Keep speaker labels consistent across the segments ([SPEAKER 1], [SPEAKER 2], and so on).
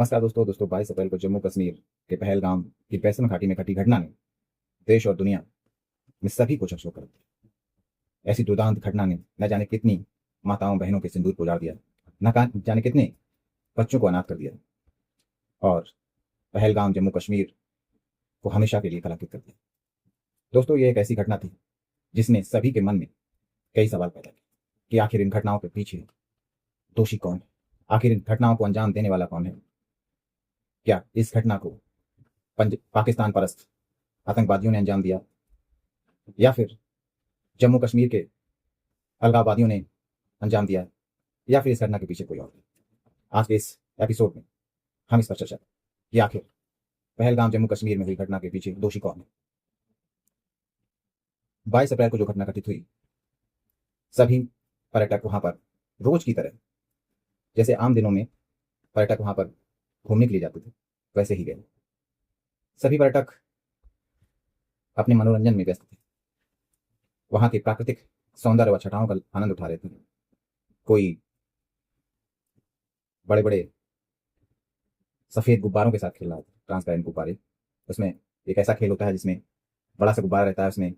[SPEAKER 1] नमस्कार दोस्तों 22 अप्रैल को जम्मू कश्मीर के पहलगाम की बैसम घाटी में घटी घटना ने देश और दुनिया में सभी को झकझोर कर दिया। ऐसी दुर्दांत घटना ने न जाने कितनी माताओं बहनों के सिंदूर को उजाड़ दिया, जाने कितने बच्चों को अनाथ कर दिया और पहलगाम जम्मू कश्मीर को हमेशा के लिए कलंकित कर दिया। दोस्तों, ये एक ऐसी घटना थी जिसने सभी के मन में कई सवाल पैदा किए कि आखिर इन घटनाओं के पीछे दोषी कौन है, आखिर इन घटनाओं को अंजाम देने वाला कौन है। क्या इस घटना को पाकिस्तान परस्त आतंकवादियों ने अंजाम दिया या फिर जम्मू कश्मीर के अलगाववादियों ने अंजाम दिया या फिर इस घटना के पीछे कोई और है। आज के इस एपिसोड में हम इस पर चर्चा करें कि आखिर पहलगाम जम्मू कश्मीर में हुई घटना के पीछे दोषी कौन है। 22 अप्रैल को जो घटना घटित हुई, सभी पर्यटक वहां पर रोज की तरह, जैसे आम दिनों में पर्यटक वहां पर घूमने के लिए जाते थे, वैसे ही गए। सभी पर्यटक अपने मनोरंजन में व्यस्त थे, वहां के प्राकृतिक सौंदर्य व छटाओं का आनंद उठा रहे थे। कोई बड़े बड़े सफेद गुब्बारों के साथ खेल रहा था, ट्रांसपेरेंट गुब्बारे। उसमें एक ऐसा खेल होता है जिसमें बड़ा सा गुब्बारा रहता है, उसमें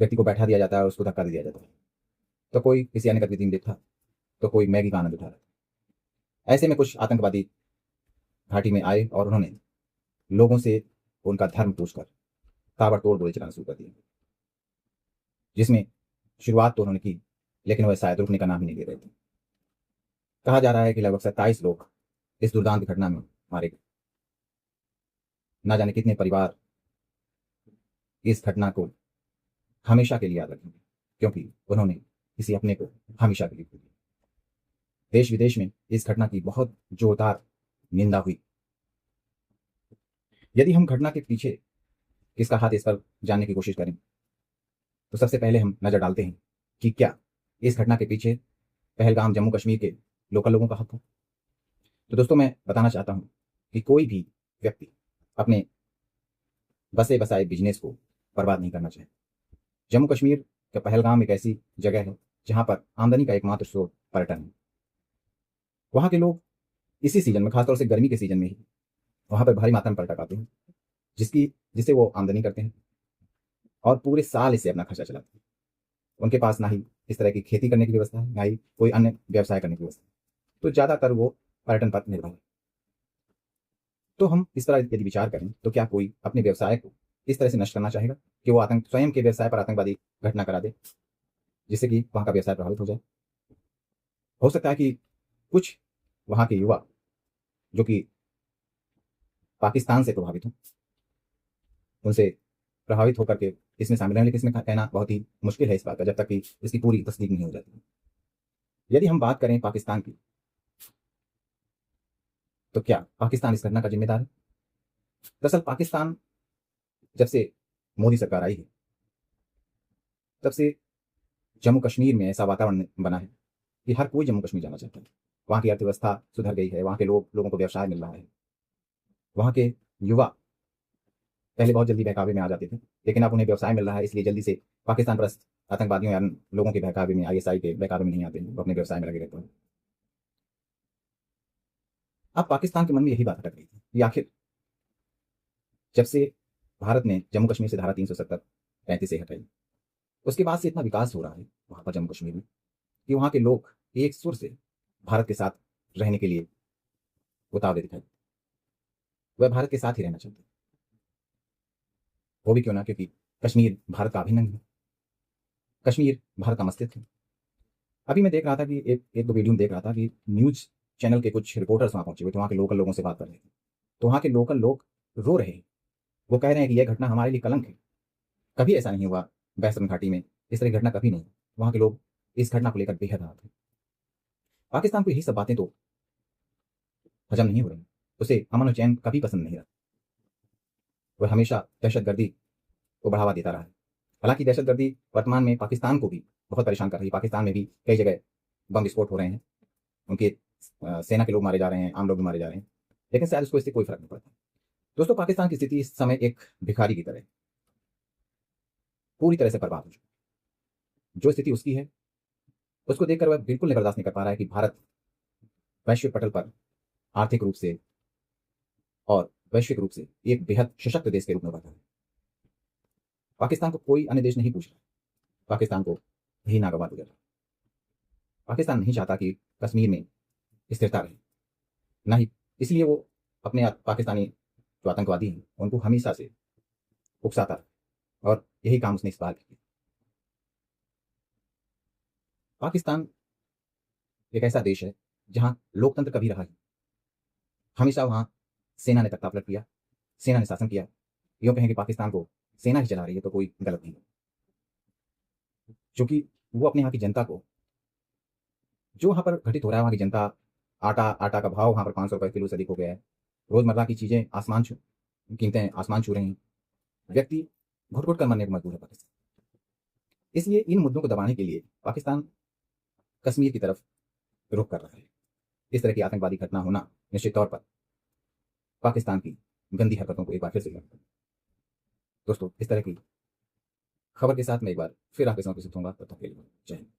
[SPEAKER 1] व्यक्ति को बैठा दिया जाता है और उसको धक्का दिया जाता है। तो कोई किसी अन्य गतिविधि में देखा, तो कोई मैगी का आनंद उठा रहा था। ऐसे में कुछ आतंकवादी घाटी में आए और उन्होंने लोगों से उनका धर्म पूछकर ताबड़तोड़ गोली चलाना शुरू कर दिया, जिसमें शुरुआत तो उन्होंने की, लेकिन वह शायद रुकने का नाम ही नहीं ले रहे थे। कहा जा रहा है कि लगभग 27 लोग इस दुर्दांत घटना में मारे गए। ना जाने कितने परिवार इस घटना को हमेशा के लिए याद रखेंगे, क्योंकि उन्होंने किसी अपने को हमेशा के लिए खो दिया। देश विदेश में इस घटना की बहुत जोरदार निंदा हुई। यदि हम घटना के पीछे किसका हाथ, इस पर जानने की कोशिश करें, तो सबसे पहले हम नजर डालते हैं कि क्या इस घटना के पीछे पहलगाम जम्मू कश्मीर के लोकल लोगों का हाथ था। तो दोस्तों, मैं बताना चाहता हूं कि कोई भी व्यक्ति अपने बसे बसाए बिजनेस को बर्बाद नहीं करना चाहिए। जम्मू कश्मीर का पहलगाम एक ऐसी जगह है जहां पर आमदनी का एकमात्र स्रोत पर्यटन है। वहां के लोग इसी सीजन में, खासतौर से गर्मी के सीजन में ही, वहां पर भारी मात्रा में पर्यटक आते हैं, जिससे वो आमदनी करते हैं और पूरे साल इससे अपना खर्चा चलाते हैं। उनके पास ना ही इस तरह की खेती करने की व्यवस्था है, ना ही कोई अन्य व्यवसाय करने की व्यवस्था है। तो ज्यादातर वो पर्यटन पर निर्भर है। तो हम इस तरह यदि विचार करें, तो क्या कोई अपने व्यवसाय को इस तरह से नष्ट करना चाहेगा कि वो स्वयं के व्यवसाय पर आतंकवादी घटना करा दे, जिससे कि वहां का व्यवसाय प्रभावित हो जाए। हो सकता है कि कुछ वहां के युवा जो कि पाकिस्तान से प्रभावित हों, उनसे प्रभावित होकर के इसमें शामिल हैं, लेकिन इसमें कहना बहुत ही मुश्किल है इस बात का, जब तक कि इसकी पूरी तस्दीक नहीं हो जाती। यदि हम बात करें पाकिस्तान की, तो क्या पाकिस्तान इस घटना का जिम्मेदार है? दरअसल पाकिस्तान, जब से मोदी सरकार आई है, तब से जम्मू कश्मीर में ऐसा वातावरण बना है कि हर कोई जम्मू कश्मीर जाना चाहता है। वहाँ की अर्थव्यवस्था सुधर गई है, वहाँ के लोगों को व्यवसाय मिल रहा है। वहाँ के युवा पहले बहुत जल्दी बहकावे में आ जाते थे, लेकिन अब उन्हें व्यवसाय मिल रहा है, इसलिए जल्दी से पाकिस्तान परस्त आतंकवादियों या लोगों के बहकावे में, आईएसआई के बहकावे में नहीं आते हैं, वो अपने व्यवसाय में लगे रहते हैं। अब पाकिस्तान के मन में यही बात अटक रही थी कि आखिर जब से भारत ने जम्मू कश्मीर से धारा 370 35 हटाई, उसके बाद से इतना विकास हो रहा है वहां पर जम्मू कश्मीर में कि वहां के लोग एक सुर से भारत के साथ रहने के लिए उतावले दिखाई। वह भारत के साथ ही रहना चाहते हैं, वो भी क्यों ना, क्योंकि कश्मीर भारत का अभिन्न अंग है, कश्मीर भारत का मस्तिष्क है। अभी मैं देख रहा था कि एक दो वीडियो में देख रहा था कि न्यूज चैनल के कुछ रिपोर्टर्स वहां पहुंचे हुए थे, वहां के लोकल लोगों से बात कर रहे थे। तो वहां के लोकल लोग रो रहे हैं, वो कह रहे हैं कि यह घटना हमारे लिए कलंक है। कभी ऐसा नहीं हुआ बैसरन घाटी में, इस तरह की घटना कभी नहीं। वहां के लोग इस घटना को लेकर बेहद आहत हैं। पाकिस्तान को यही सब बातें तो हजम नहीं हो रही, उसे अमन और चैन कभी पसंद नहीं रहा। वह हमेशा दहशतगर्दी को बढ़ावा देता रहा है। हालांकि दहशतगर्दी वर्तमान में पाकिस्तान को भी बहुत परेशान कर रही है। पाकिस्तान में भी कई जगह बम विस्फोट हो रहे हैं, उनके सेना के लोग मारे जा रहे हैं, आम लोग भी मारे जा रहे हैं, लेकिन शायद उसको इससे कोई फर्क नहीं पड़ता। दोस्तों, पाकिस्तान की स्थिति इस समय एक भिखारी की तरह है, पूरी तरह से बर्बाद हो चुकी है। जो स्थिति उसकी है, उसको देखकर वह बिल्कुल नहीं बर्दाश्त नहीं कर पा रहा है कि भारत वैश्विक पटल पर आर्थिक रूप से, और वैश्विक रूप से एक बेहद सशक्त देश के रूप में उभरता है। पाकिस्तान को कोई अन्य देश नहीं पूछ रहा, पाकिस्तान को यही नागवार गुजर रहा। पाकिस्तान नहीं चाहता कि कश्मीर में स्थिरता रहे, ना ही इसलिए वो अपने पाकिस्तानी जो आतंकवादी हैं उनको हमेशा से उकसाता है, और यही काम उसने इस बार किया। पाकिस्तान एक ऐसा देश है जहां लोकतंत्र कभी रहा है, हमेशा वहां सेना ने तख्तापलट किया, सेना ने शासन किया। यूं कहें कि पाकिस्तान को सेना ही चला रही है तो कोई गलत नहीं है, क्योंकि वो अपने यहाँ की जनता को, जो वहां पर घटित हो रहा है, वहां की जनता, आटा का भाव वहां पर 500 रुपए किलो से अधिक हो गया है, रोजमर्रा की चीजें आसमान छू कीमतें आसमान छू रही हैं, व्यक्ति घुट घुट कर मरने को मजबूर है पाकिस्तान। इसलिए इन मुद्दों को दबाने के लिए पाकिस्तान कश्मीर की तरफ रुख कर रहा है। इस तरह की आतंकवादी घटना होना निश्चित तौर पर पाकिस्तान की गंदी हरकतों को एक बार फिर से करता है। दोस्तों, इस तरह की खबर के साथ मैं एक बार फिर आपके साथ उपस्थित होऊंगा। तब तक के लिए जय हिंद।